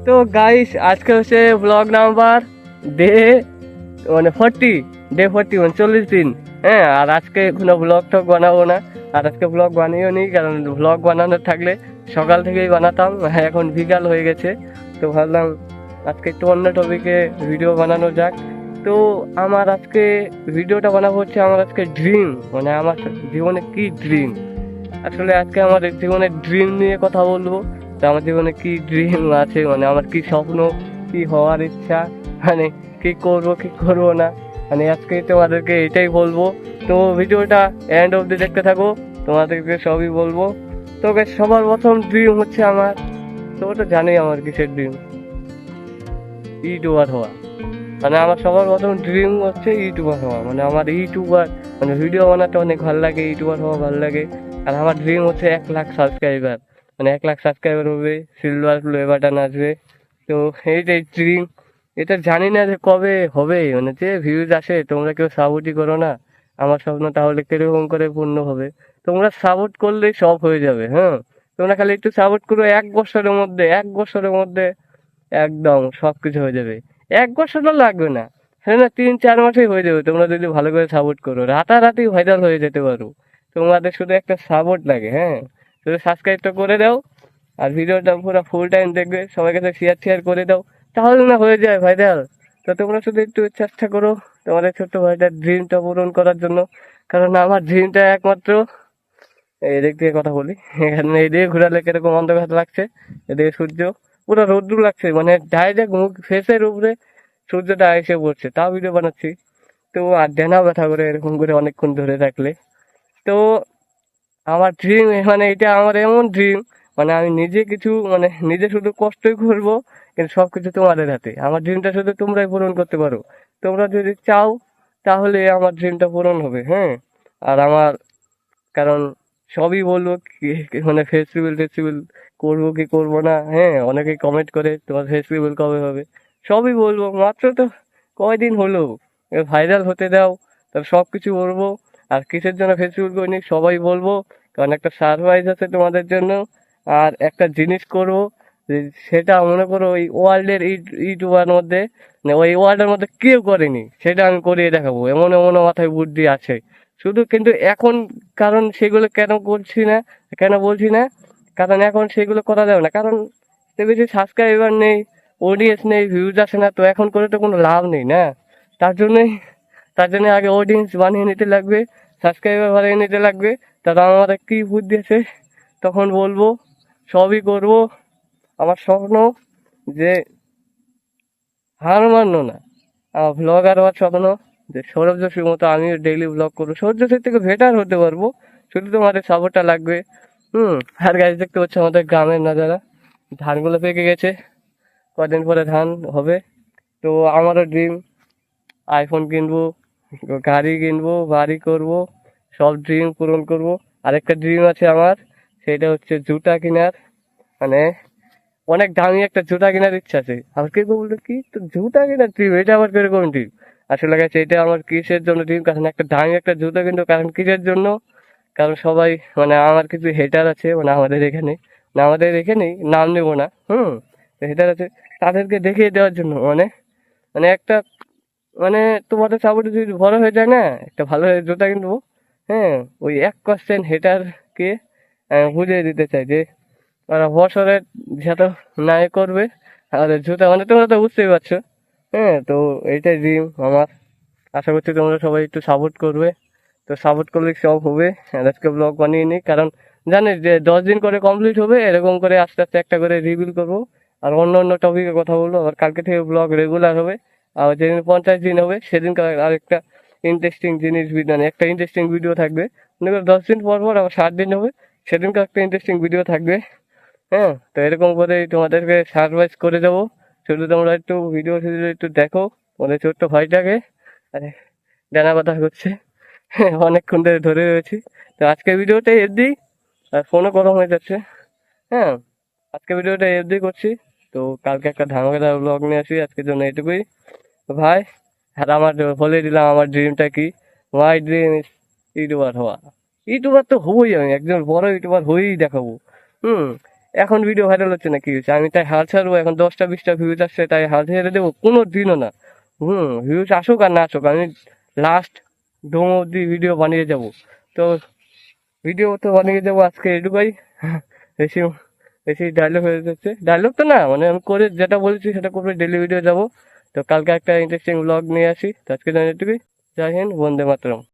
তো গাইস আজকে হচ্ছে ব্লগ নাম্বার ডে 40 মানে 40 দিন। হ্যাঁ, আর আজকে কোনো ব্লগ টক বানাবো না। আর আজকে ব্লগ বানিয়েও নি, কারণ ব্লগ বানানোর থাকলে সকাল থেকেই বানাতাম। হ্যাঁ, এখন বিকাল হয়ে গেছে, তো ভাবলাম আজকে একটু অন্য টপিকে ভিডিও বানানো যাক। তো আমার আজকে ভিডিওটা বানাবো হচ্ছে আমার আজকে ড্রিম, মানে আমার জীবনে কি ড্রিম। আসলে আজকে আমার জীবনের ড্রিম নিয়ে কথা বলবো। তো আমার জীবনে কি ড্রিম আছে, মানে আমার কি স্বপ্ন, কি হওয়ার ইচ্ছা, মানে কি করব কি করব না, মানে আজকে তোমাদেরকে এটাই বলবো। তো ভিডিওটা এন্ড অবধি দেখতে থাকো, তোমাদেরকে সবই বলবো। তো guys, সবার প্রথম ড্রিম হচ্ছে আমার, তোমরা তো জানোই আমার কিসের ড্রিম, ইউটিউবার হওয়া। মানে আমার সবার প্রথম ড্রিম হচ্ছে ইউটিউবার হওয়া, মানে আমার ইউটিউবার, মানে ভিডিও বানাতে অনেক ভালো লাগে, ইউটিউবার হওয়া ভালো লাগে। আর আমার ড্রিম হচ্ছে 1 লাখ সাবস্ক্রাইবার, মানে 1 লাখ সাবস্ক্রাইবার হবে, সিলভার প্লে বাটন আসবে। তো এইটাই ড্রিম। এটা জানি না যে কবে হবে, মানে যে ভিউজ আসে, তোমরা কেউ সাপোর্টই করো না আমার স্বপ্ন, তাহলে কিরকম করে পূর্ণ হবে? তোমরা সাপোর্ট করলেই সব হয়ে যাবে। হ্যাঁ, তোমরা খালি একটু সাপোর্ট করো, 1 বছরের মধ্যে একদম সবকিছু হয়ে যাবে। 1 বছরও লাগবে না, হ্যাঁ না, 3-4 মাসেই হয়ে যাবে, তোমরা যদি ভালো করে সাপোর্ট করো। রাতারাতি ভাইরাল হয়ে যেতে পারো, তোমাদের শুধু একটা সাপোর্ট লাগে। হ্যাঁ, শুধু সাবস্ক্রাইবটা করে দাও, আর ভিডিওটা পুরো ফুল টাইম দেখবে, সবাই কাছে শেয়ার শেয়ার করে দাও, তাহলে না হয়ে যায় ভাইরাল। তো তোমরা শুধু একটু চেষ্টা করো তোমাদের ছোট্ট ভাইটার ড্রিমটা পূরণ করার জন্য। কারণ আমার ড্রিমটা একমাত্র, এদিক দিয়ে কথা বলি, এখানে এদিকে ঘোরালে কিরকম অন্ধকার লাগছে, এদিকে সূর্য পুরো রোদ্দুর লাগছে, মানে ডাইরেক্ট মুখ ফেসের উপরে সূর্যটা এসে পড়ছে, তাও ভিডিও বানাচ্ছি। তো আর ডেনা ব্যথা করে এরকম করে অনেকক্ষণ ধরে থাকলে। তো আমার ড্রিম, মানে এটা আমার এমন ড্রিম, মানে আমি নিজে কিছু, মানে নিজে শুধু কষ্টই করবো, কিন্তু সবকিছু তোমাদের হাতে। আমার ড্রিমটা শুধু তোমরাই পূরণ করতে পারো। তোমরা যদি চাও তাহলে আমার ড্রিমটা পূরণ হবে। হ্যাঁ, আর আমার, কারণ সবই বলবো মানে ফেস্টিভ্যাল টেস্টিভ্যাল করবো কি করবো না। হ্যাঁ, অনেকেই কমেন্ট করে তোমার ফেস্টিভ্যাল কবে হবে, সবই বলবো। মাত্র তো কয়দিন হলো, ভাইরাল হতে দাও, তার সব কিছু বলবো। আর কিসের জন্য ফেস্টিভ্যাল করিনি সবাই বলবো, কারণ একটা সারপ্রাইজ আছে তোমাদের জন্য। আর একটা জিনিস করবো, যে সেটা মনে করো ওই ওয়ার্ল্ডের ইউটিউবার মধ্যে, মানে ওই ওয়ার্ল্ডের মধ্যে কেউ করেনি, সেটা আমি করিয়ে দেখাবো। এমন এমন মাথায় বুদ্ধি আছে শুধু, কিন্তু এখন, কারণ সেগুলো কেন করছি না, কেন বলছি না, কারণ এখন সেগুলো করা যাবে না, কারণ সে বেশি সাবস্ক্রাইবার নেই, অডিয়েন্স নেই, ভিউজ আসে না, তো এখন করে তো কোনো লাভ নেই না। তার জন্যই, তার জন্য আগে অডিয়েন্স বানিয়ে নিতে লাগবে, সাবস্ক্রাইবার বানিয়ে নিতে লাগবে। তারা আমাদের কি বুদ্ধি আছে তখন বলবো, সবই করব। আমার স্বপ্ন যে হার মানলো না, আমার ভ্লগার হওয়ার স্বপ্ন, যে সৌরভ যোশীর মতো আমিও ডেইলি ব্লগ করবো, সৌরভ যোশীর থেকে বেটার হতে পারবো। শুধু তোমাদের সাপোর্টটা লাগবে। আর গাছ দেখতে পাচ্ছ আমাদের গ্রামের নাজারা, ধানগুলো পেকে গেছে, কদিন পরে ধান হবে। তো আমারও ড্রিম, আইফোন কিনবো, গাড়ি কিনবো, বাড়ি করবো, সব ড্রিম পূরণ করবো। আরেকটা ড্রিম আছে আমার, সেটা হচ্ছে জুতা কেনার, মানে অনেক দামি একটা জুতা কেনার ইচ্ছা আছে। আর কেউ কেউ বললো কি তো জুতা কেনার ড্রিম, এটা আবার কিরকম ড্রিম? আসলে গেছে এটা আমার কিসের জন্য ড্রিম, কারণ একটা দামি একটা জুতা কিনবো, কারণ কিসের জন্য, কারণ সবাই, মানে আমার কিছু হেটার আছে, মানে আমাদের এখানে, না আমাদের এখানেই, নাম নেবো না। হেটার আছে, তাদেরকে দেখিয়ে দেওয়ার জন্য, মানে, মানে একটা, মানে তোমাদের সাপোর্টে যদি বড় হয়ে যায় না, একটা ভালো জুতা কিনবো। হ্যাঁ, ওই 1% হেটারকে বুঝিয়ে দিতে চাই যে ওরা বছরের যত নাই করবে আমাদের জুতা, মানে তোমরা তো বুঝতেই পারছো। হ্যাঁ, তো এইটাই ড্রিম আমার। আশা করছি তোমরা সবাই একটু সাপোর্ট করবে। তো সাপোর্ট করলে সব হবে। আর আজকে ব্লগ বানিয়ে নিই, কারণ জানিস যে 10 দিন করে কমপ্লিট হবে, এরকম করে আস্তে আস্তে একটা করে রিভিল করবো, আর অন্য অন্য টপিকে কথা বলবো। আবার কালকে থেকে ব্লগ রেগুলার হবে। আর যেদিন 50 দিন হবে সেদিন আরেকটা ইন্টারেস্টিং জিনিস, মানে একটা ইন্টারেস্টিং ভিডিও থাকবে। মনে করো 10 দিন পর পর আবার 7 দিন হবে, সেদিনকে একটা ইন্টারেস্টিং ভিডিও থাকবে। হ্যাঁ, তো এরকম করে তোমাদেরকে সারপ্রাইজ করে দেবো। শুধু তোমরা একটু ভিডিও শুধু একটু দেখো, ওদের ছোট্ট ভাইটাকে। আরে, ডানা কথা করছে, অনেকক্ষণ ধরে ধরে রয়েছি। তো আজকের ভিডিওটা এফ দিই, আর ফোনও গরম হয়ে যাচ্ছে। হ্যাঁ, আজকে ভিডিওটা এফ দিই করছি। তো কালকে একটা ধামাকাদার ব্লগ নিয়ে আসি, আজকের জন্য এটুকুই। তো ভাই, আর আমার বলে দিলাম আমার ড্রিমটা কি। মাই ড্রিম ইজ ইউটিউবার হওয়া। ইউটিউবার তো হবই, আমি একজন বড় ইউটিউবার হয়েই দেখাবো। হুম এখন ভিডিও ভাইরাল হচ্ছে না, কি হচ্ছে, আমি তাই হাল ছাড়বো, এখন 10টা 20টা ভিউজ আসছে তাই হাল ছেড়ে দেবো? কোনো দিনও না। ভিউজ আসুক আর না আসুক, আমি লাস্ট ডোম অব্দি ভিডিও বানিয়ে যাব। তো ভিডিও তো বানিয়ে যাবো আজকে এটুকুই। বেশি বেশি ডায়লগ হয়ে যাচ্ছে, ডায়লগ তো না, মানে আমি করে যেটা বলেছি সেটা করবে, ডেলি ভিডিও যাবো। তো কালকে একটা ইন্টারেস্টিং ব্লগ নিয়ে আসি, তো আজকে জানি এটুকুই। জয় হিন্দ, বন্দে মাতরম।